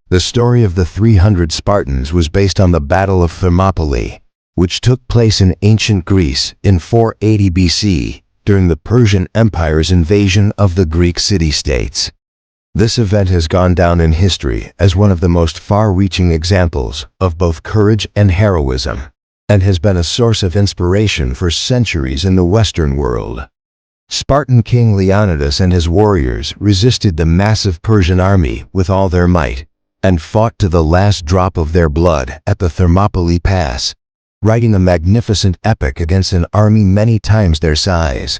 The story of the 300 Spartans was based on the Battle of Thermopylae, which took place in ancient Greece in 480 BC during the Persian Empire's invasion of the Greek city-states. This event has gone down in history as one of the most far-reaching examples of both courage and heroism, and has been a source of inspiration for centuries in the Western world. Spartan King Leonidas and his warriors resisted the massive Persian army with all their might, and fought to the last drop of their blood at the Thermopylae Pass, writing a magnificent epic against an army many times their size.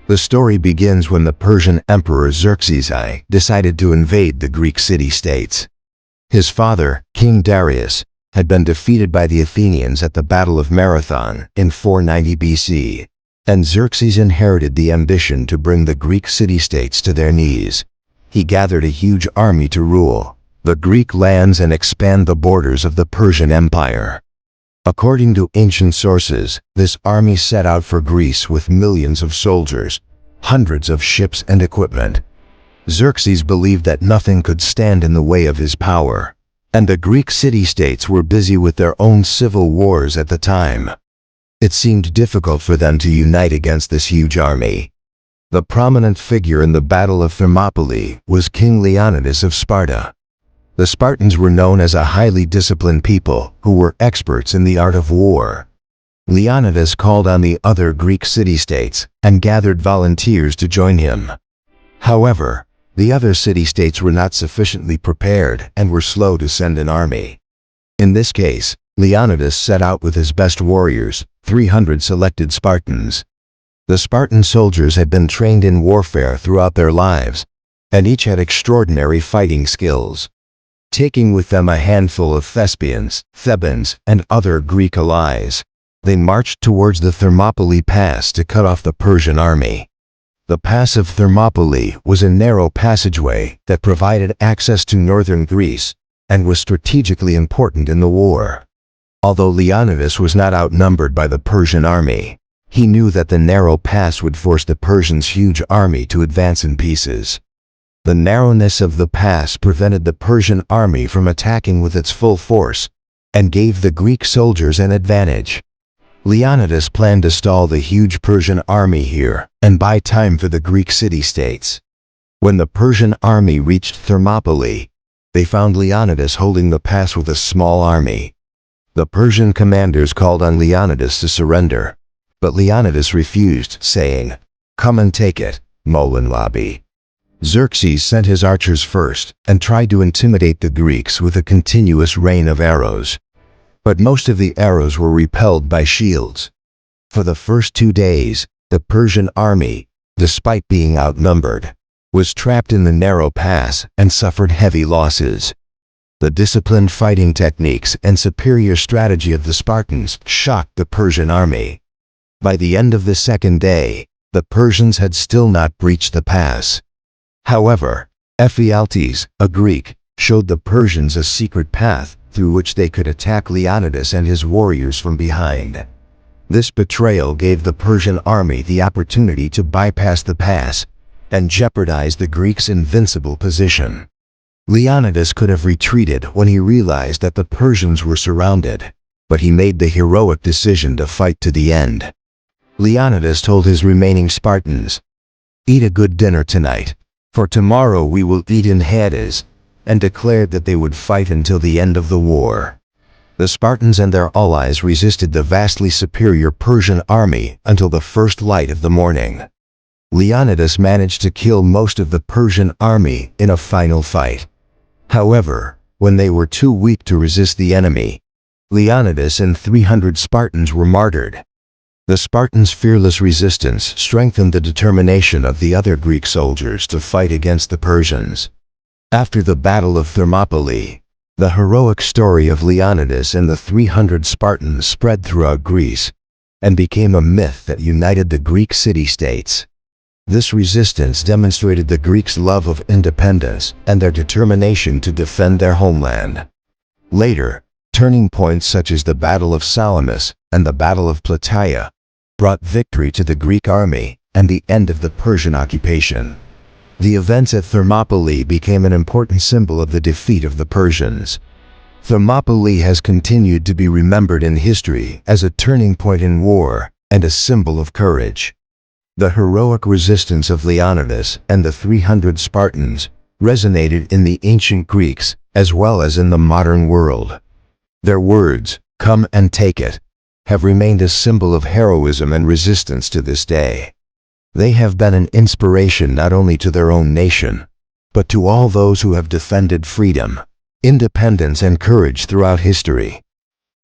The story begins when the Persian Emperor Xerxes I decided to invade the Greek city-states. His father, King Darius, had been defeated by the Athenians at the Battle of Marathon in 490 BC, and Xerxes inherited the ambition to bring the Greek city-states to their knees. He gathered a huge army to rule the Greek lands and expand the borders of the Persian Empire. According to ancient sources, this army set out for Greece with millions of soldiers, hundreds of ships and equipment. Xerxes believed that nothing could stand in the way of his power, and the Greek city-states were busy with their own civil wars at the time. It seemed difficult for them to unite against this huge army. The prominent figure in the Battle of Thermopylae was King Leonidas of Sparta. The Spartans were known as a highly disciplined people who were experts in the art of war. Leonidas called on the other Greek city-states and gathered volunteers to join him. However, the other city-states were not sufficiently prepared and were slow to send an army. In this case, Leonidas set out with his best warriors, 300 selected Spartans. The Spartan soldiers had been trained in warfare throughout their lives, and each had extraordinary fighting skills. Taking with them a handful of Thespians, Thebans, and other Greek allies, they marched towards the Thermopylae Pass to cut off the Persian army. The Pass of Thermopylae was a narrow passageway that provided access to northern Greece and was strategically important in the war. Although Leonidas was not outnumbered by the Persian army, he knew that the narrow pass would force the Persians' huge army to advance in pieces. The narrowness of the pass prevented the Persian army from attacking with its full force and gave the Greek soldiers an advantage. Leonidas planned to stall the huge Persian army here and buy time for the Greek city-states. When the Persian army reached Thermopylae, they found Leonidas holding the pass with a small army. The Persian commanders called on Leonidas to surrender, but Leonidas refused, saying, "Come and take it, Molin Labi." Xerxes sent his archers first and tried to intimidate the Greeks with a continuous rain of arrows. But most of the arrows were repelled by shields. For the first 2 days, the Persian army, despite being outnumbered, was trapped in the narrow pass and suffered heavy losses. The disciplined fighting techniques and superior strategy of the Spartans shocked the Persian army. By the end of the second day, the Persians had still not breached the pass. However, Ephialtes, a Greek, showed the Persians a secret path through which they could attack Leonidas and his warriors from behind. This betrayal gave the Persian army the opportunity to bypass the pass and jeopardize the Greeks' invincible position. Leonidas could have retreated when he realized that the Persians were surrounded, but he made the heroic decision to fight to the end. Leonidas told his remaining Spartans, "Eat a good dinner tonight, for tomorrow we will eat in Hades," and declared that they would fight until the end of the war. The Spartans and their allies resisted the vastly superior Persian army until the first light of the morning. Leonidas managed to kill most of the Persian army in a final fight. However, when they were too weak to resist the enemy, Leonidas and 300 Spartans were martyred. The Spartans' fearless resistance strengthened the determination of the other Greek soldiers to fight against the Persians. After the Battle of Thermopylae, the heroic story of Leonidas and the 300 Spartans spread throughout Greece and became a myth that united the Greek city-states. This resistance demonstrated the Greeks' love of independence and their determination to defend their homeland. Later, turning points such as the Battle of Salamis and the Battle of Plataea brought victory to the Greek army and the end of the Persian occupation. The events at Thermopylae became an important symbol of the defeat of the Persians. Thermopylae has continued to be remembered in history as a turning point in war and a symbol of courage. The heroic resistance of Leonidas and the 300 Spartans resonated in the ancient Greeks as well as in the modern world. Their words, "Come and take it," have remained a symbol of heroism and resistance to this day. They have been an inspiration not only to their own nation, but to all those who have defended freedom, independence, and courage throughout history.